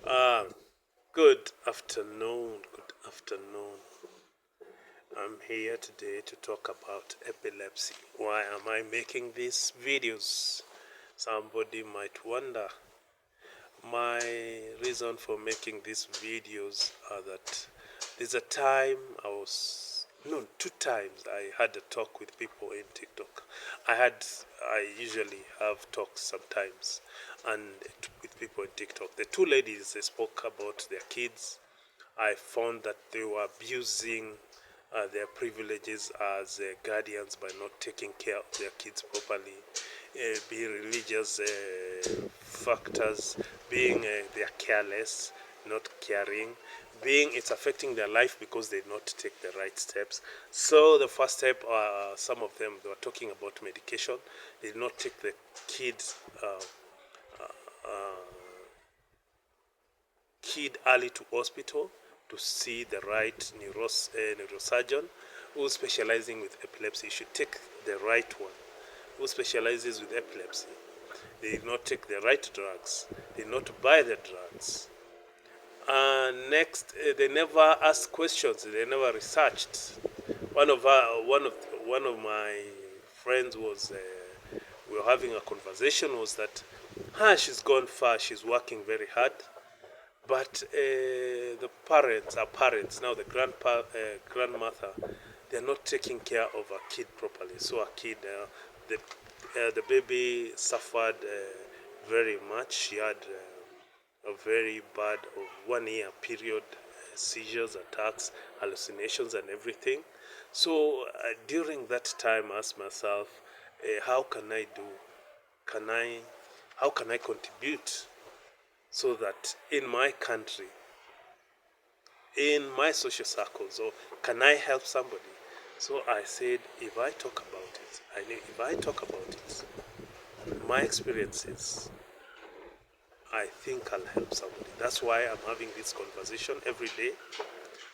Ah, good afternoon. Good afternoon. I'm here today to talk about epilepsy. Why am I making these videos? Somebody might wonder. My reason for making these videos are that there's a time no, two times I had a talk with people in TikTok. I usually have talks sometimes and with people in TikTok. The two ladies, they spoke about their kids. I found that they were abusing their privileges as guardians by not taking care of their kids properly, be religious factors, being they are careless, not caring, being it's affecting their life because they did not take the right steps. So the first step, some of them they were talking about medication. They did not take the kids kid early to hospital to see the right neurosurgeon who specializing with epilepsy. You should take the right one who specializes with epilepsy. They did not take the right drugs. They did not buy the drugs. Next, they never asked questions. They never researched. One of one of my friends was we were having a conversation was that she's gone far. She's working very hard. But the parents, our parents, now the grandmother, they're not taking care of a kid properly. So a kid, the baby suffered very much. She had a very bad of 1 year period, seizures, attacks, hallucinations, and everything. So during that time, I asked myself, how can I do? Can I? How can I contribute so that in my country, in my social circles, or can I help somebody? So I said, if I talk about it, if I talk about it, my experiences, I think I'll help somebody. That's why I'm having this conversation every day.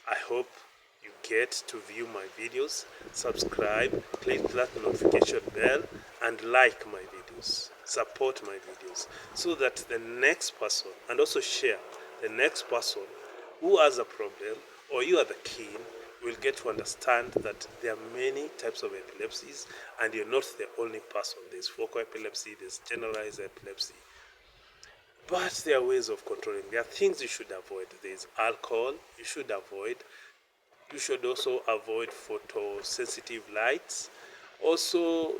I hope you get to view my videos, subscribe, click that notification bell, and like my videos, support my videos, so that the next person, and also share, the next person who has a problem or you are the keen will get to understand that there are many types of epilepsies and you're not the only person. There's focal epilepsy, there's generalized epilepsy, but there are ways of controlling. There are things you should avoid. There's alcohol you should avoid. You should also avoid photosensitive lights. Also,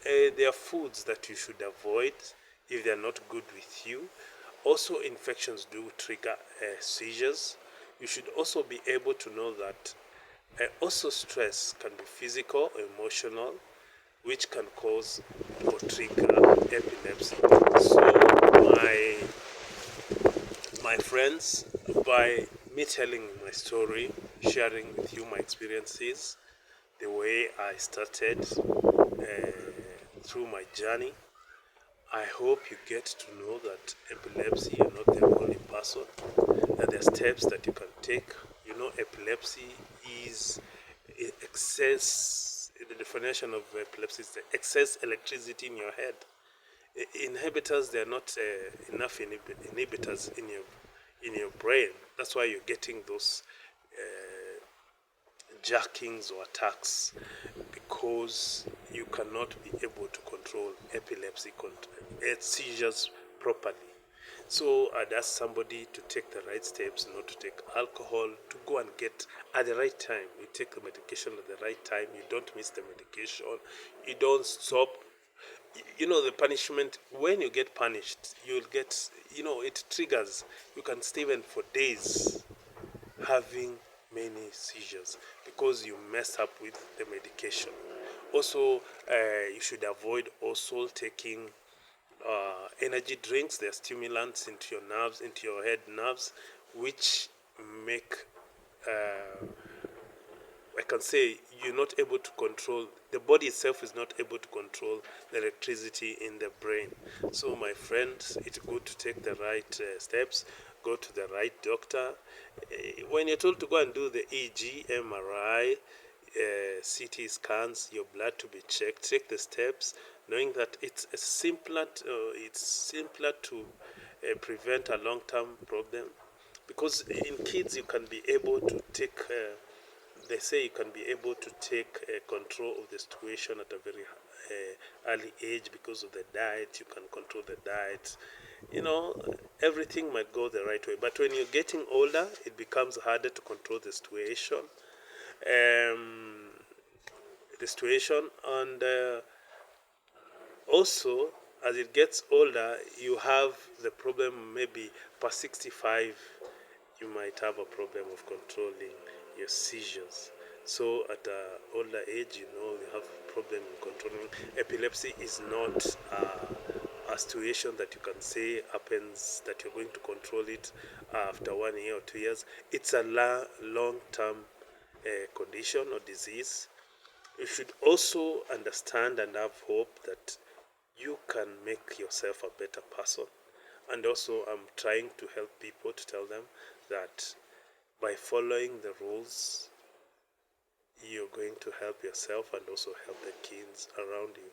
there are foods that you should avoid if they are not good with you. Also, infections do trigger seizures. You should also be able to know that also stress can be physical, emotional, which can cause or trigger epilepsy. So, my friends, by me telling my story, sharing with you my experiences, the way I started through my journey, I hope you get to know that epilepsy, you're not the only person, that there are steps that you can take. You know, epilepsy is excess, the definition of epilepsy is the excess electricity in your head. Inhibitors, there are not enough inhibitors in your brain. That's why you're getting those jerkings or attacks, because you cannot be able to control epilepsy seizures properly. So I'd ask somebody to take the right steps, not to take alcohol, to go and get at the right time. You take the medication at the right time. You don't miss the medication. You don't stop. You know, the punishment, when you get punished, you'll get, it triggers. You can stay even for days having many seizures because you mess up with the medication. Also, you should avoid also taking energy drinks. They're stimulants into your nerves, into your head nerves, which make I can say you're not able to control, the body itself is not able to control the electricity in the brain. So, my friends, it's good to take the right steps, go to the right doctor. When you're told to go and do the EG, MRI, CT scans, your blood to be checked, take the steps, knowing that it's simpler to prevent a long-term problem. Because in kids you can be able to take, they say you can be able to take control of the situation at a very early age because of the diet. You can control the diet. You know, everything might go the right way. But when you're getting older, it becomes harder to control the situation. And also, as it gets older, you have the problem maybe past 65, you might have a problem of controlling your seizures. So at an older age, you know, you have a problem in controlling. Epilepsy is not a situation that you can say happens that you're going to control it after 1 year or 2 years. It's a long-term condition or disease. You should also understand and have hope that you can make yourself a better person. And also, I'm trying to help people to tell them that by following the rules, you're going to help yourself and also help the kids around you.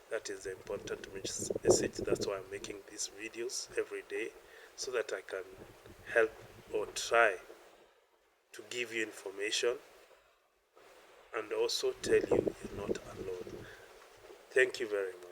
That is the important message. That's why I'm making these videos every day, so that I can help or try to give you information and also tell you you're not alone. Thank you very much.